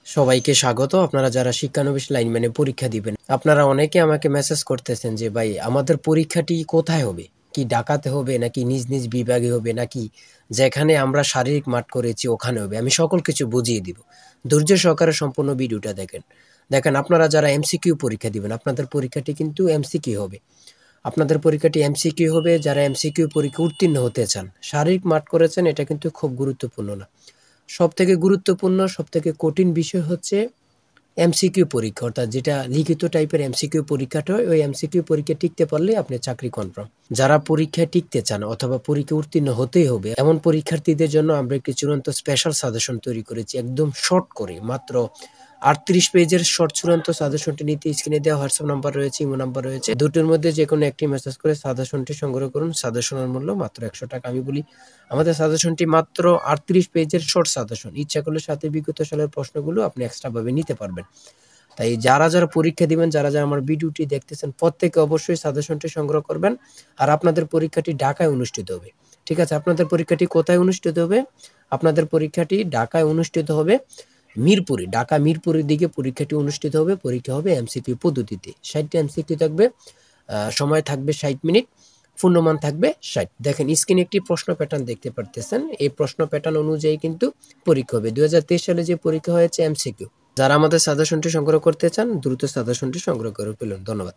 সবাইকে স্বাগত। আপনারা যারা শিক্ষানবিশ লাইনম্যানে পরীক্ষা দিবেন, আপনারা অনেকে আমাকে মেসেজ করতেছেন যে ভাই আমাদের পরীক্ষাটি কোথায় হবে, কি ঢাকাতে হবে নাকি নিজ নিজ বিভাগে হবে নাকি যেখানে আমরা শারীরিক মাঠ করেছি ওখানে হবে। আমি সকল কিছু বুঝিয়ে দিব, ধৈর্য সহকারে সম্পূর্ণ ভিডিওটা দেখেন। আপনারা যারা এমসিকিউ পরীক্ষা দিবেন, আপনাদের পরীক্ষাটি কিন্তু এমসিকিউ হবে। আপনাদের পরীক্ষাটি এমসিকিউ হবে। যারা এমসিকিউ পরীক্ষা উত্তীর্ণ হতে চান, শারীরিক মাঠ করেছেন, এটা কিন্তু খুব গুরুত্বপূর্ণ না। সবথেকে গুরুত্বপূর্ণ, সবথেকে কঠিন বিষয় হচ্ছে এমসিকিউ পরীক্ষা, অর্থাৎ যেটা লিখিত টাইপের এমসিকিউ পরীক্ষাটা হয়, ওই এমসিকিউ পরীক্ষা টিকতে পারলে আপনি চাকরি কনফার্ম। যারা পরীক্ষায় টিকতে চান অথবা পরীক্ষা উত্তীর্ণ হতেই হবে এমন পরীক্ষার্থীদের জন্য আমরা একটি চূড়ান্ত স্পেশাল সাজেশন তৈরি করেছি, একদম শর্ট করে, মাত্র 38 পেজের শর্ট চূড়ান্ত সাজেশনটি নিতে স্ক্রিনে দেওয়া হোয়াটসঅ্যাপ নাম্বার রয়েছে, ইমো নাম্বার রয়েছে, দুটোর মধ্যে যে কোনো একটি মেসেজ করে সাজেশনটি সংগ্রহ করুন। সাজেশনের মূল্য মাত্র 100 টাকা। আমি বলি, আমাদের সাজেশনটি মাত্র 38 পেজের শর্ট সাজেশন। ইচ্ছা করলে সাথে বিগত সালের প্রশ্নগুলো আপনি এক্সট্রা ভাবে নিতে পারবেন। তাই যারা যারা পরীক্ষা দিবেন, যারা যারা আমার ভিডিওটি দেখতেছেন, প্রত্যেকে অবশ্যই সাজেশনটি সংগ্রহ করবেন। আর আপনাদের পরীক্ষাটি ঢাকায় অনুষ্ঠিত হবে। ঠিক আছে, আপনাদের পরীক্ষাটি কোথায় অনুষ্ঠিত হবে? আপনাদের পরীক্ষাটি ঢাকায় অনুষ্ঠিত হবে, মিরপুরে, ঢাকা মিরপুরের দিকে পরীক্ষাটি অনুষ্ঠিত হবে। পরীক্ষা হবে এমসিকিউ পদ্ধতিতে। 60টা এমসিকিউ থাকবে, সময় থাকবে 60 মিনিট, পূর্ণমান থাকবে 60। দেখেন স্ক্রিনে একটি প্রশ্ন প্যাটার্ন দেখতে পারতেছেন। এই প্রশ্ন প্যাটার্ন অনুযায়ী কিন্তু পরীক্ষা হবে। 2023 সালে যে পরীক্ষা হয়েছে এমসিকিউ। যারা আমাদের সাজেশনটি সংগ্রহ করতে চান, দ্রুত সাজেশনটি সংগ্রহ করে ফেলুন। ধন্যবাদ।